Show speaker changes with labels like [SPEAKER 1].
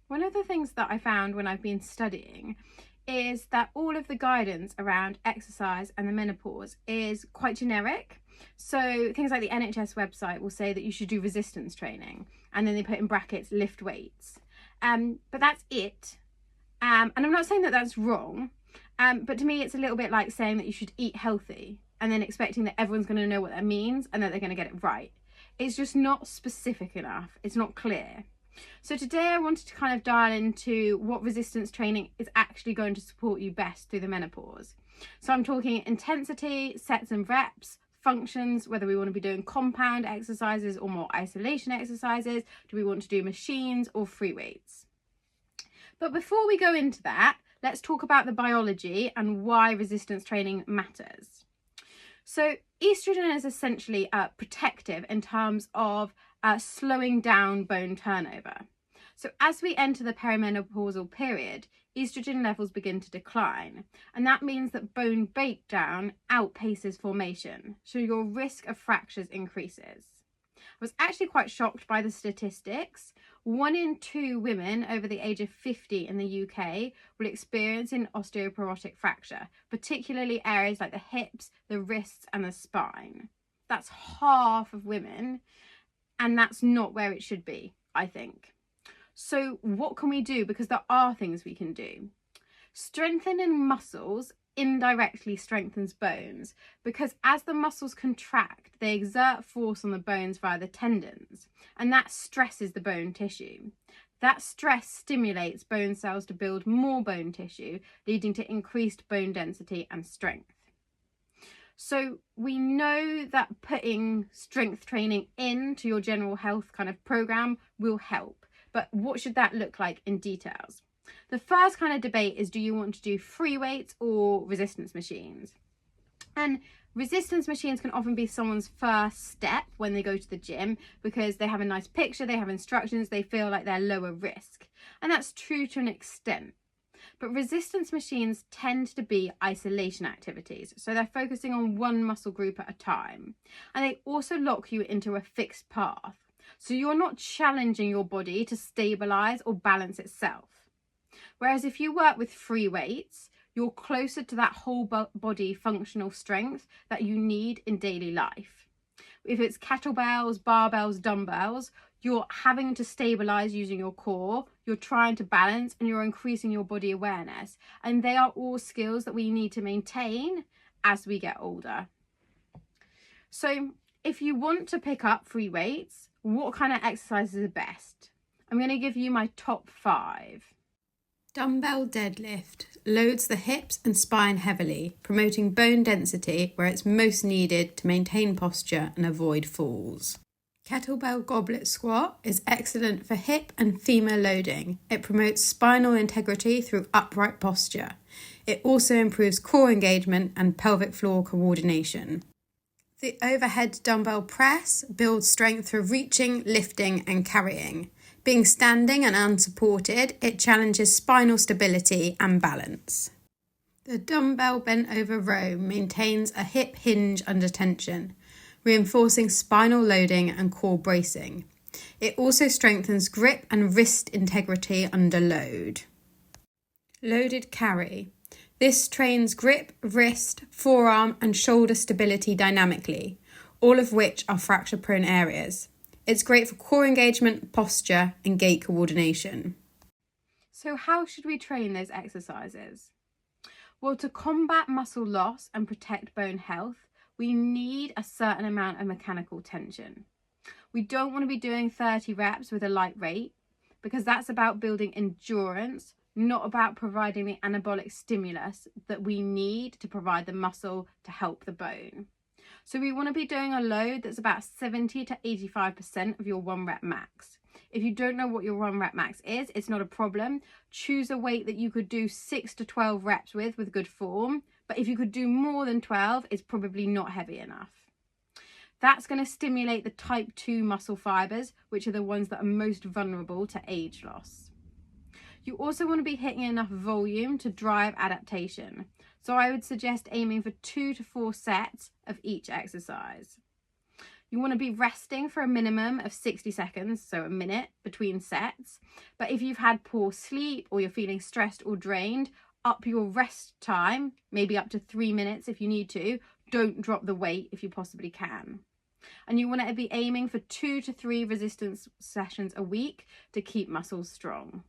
[SPEAKER 1] One of the things that I found when I've been studying is that all of the guidance around exercise and the menopause is quite generic. So things like the NHS website will say that you should do resistance training, and then they put in brackets lift weights. But that's it. And I'm not saying that that's wrong, but to me it's a little bit like saying that you should eat healthy and then expecting that everyone's going to know what that means and that they're going to get it right. It's just not specific enough. It's not clear. So today I wanted to kind of dial into what resistance training is actually going to support you best through the menopause. So I'm talking intensity, sets and reps, functions, whether we want to be doing compound exercises or more isolation exercises. Do we want to do machines or free weights? But before we go into that, let's talk about the biology and why resistance training matters. So estrogen is essentially protective in terms of slowing down bone turnover. So as we enter the perimenopausal period, estrogen levels begin to decline, and that means that bone breakdown outpaces formation, so your risk of fractures increases. I was actually quite shocked by the statistics. 1 in 2 women over the age of 50 in the UK will experience an osteoporotic fracture, particularly areas like the hips, the wrists and the spine. That's half of women, and that's not where it should be, I think. So what can we do? Because there are things we can do. Strengthening muscles indirectly strengthens bones, because as the muscles contract, they exert force on the bones via the tendons, and that stresses the bone tissue. That stress stimulates bone cells to build more bone tissue, leading to increased bone density and strength. So we know that putting strength training into your general health kind of program will help, but what should that look like in details? The first kind of debate is, do you want to do free weights or resistance machines? And resistance machines can often be someone's first step when they go to the gym, because they have a nice picture, they have instructions, they feel like they're lower risk. And that's true to an extent. But resistance machines tend to be isolation activities. So they're focusing on one muscle group at a time. And they also lock you into a fixed path. So you're not challenging your body to stabilize or balance itself. Whereas if you work with free weights, you're closer to that whole body functional strength that you need in daily life. If it's kettlebells, barbells, dumbbells, you're having to stabilize using your core, you're trying to balance, and you're increasing your body awareness. And they are all skills that we need to maintain as we get older. So if you want to pick up free weights, what kind of exercises are best? I'm going to give you my top 5. Dumbbell deadlift loads the hips and spine heavily, promoting bone density where it's most needed to maintain posture and avoid falls. Kettlebell goblet squat is excellent for hip and femur loading. It promotes spinal integrity through upright posture. It also improves core engagement and pelvic floor coordination. The overhead dumbbell press builds strength through reaching, lifting and carrying. Being standing and unsupported, it challenges spinal stability and balance. The dumbbell bent over row maintains a hip hinge under tension, reinforcing spinal loading and core bracing. It also strengthens grip and wrist integrity under load. Loaded carry. This trains grip, wrist, forearm and shoulder stability dynamically, all of which are fracture-prone areas. It's great for core engagement, posture and gait coordination. So how should we train those exercises? Well, to combat muscle loss and protect bone health, we need a certain amount of mechanical tension. We don't want to be doing 30 reps with a light rate, because that's about building endurance, not about providing the anabolic stimulus that we need to provide the muscle to help the bone. So we want to be doing a load that's about 70 to 85% of your 1 rep max. If you don't know what your 1 rep max is, it's not a problem. Choose a weight that you could do 6 to 12 reps with good form. But if you could do more than 12, it's probably not heavy enough. That's going to stimulate the type 2 muscle fibers, which are the ones that are most vulnerable to age loss. You also want to be hitting enough volume to drive adaptation. So I would suggest aiming for 2 to 4 sets of each exercise. You want to be resting for a minimum of 60 seconds, so a minute between sets. But if you've had poor sleep or you're feeling stressed or drained, up your rest time, maybe up to 3 minutes if you need to. Don't drop the weight if you possibly can. And you want to be aiming for 2 to 3 resistance sessions a week to keep muscles strong.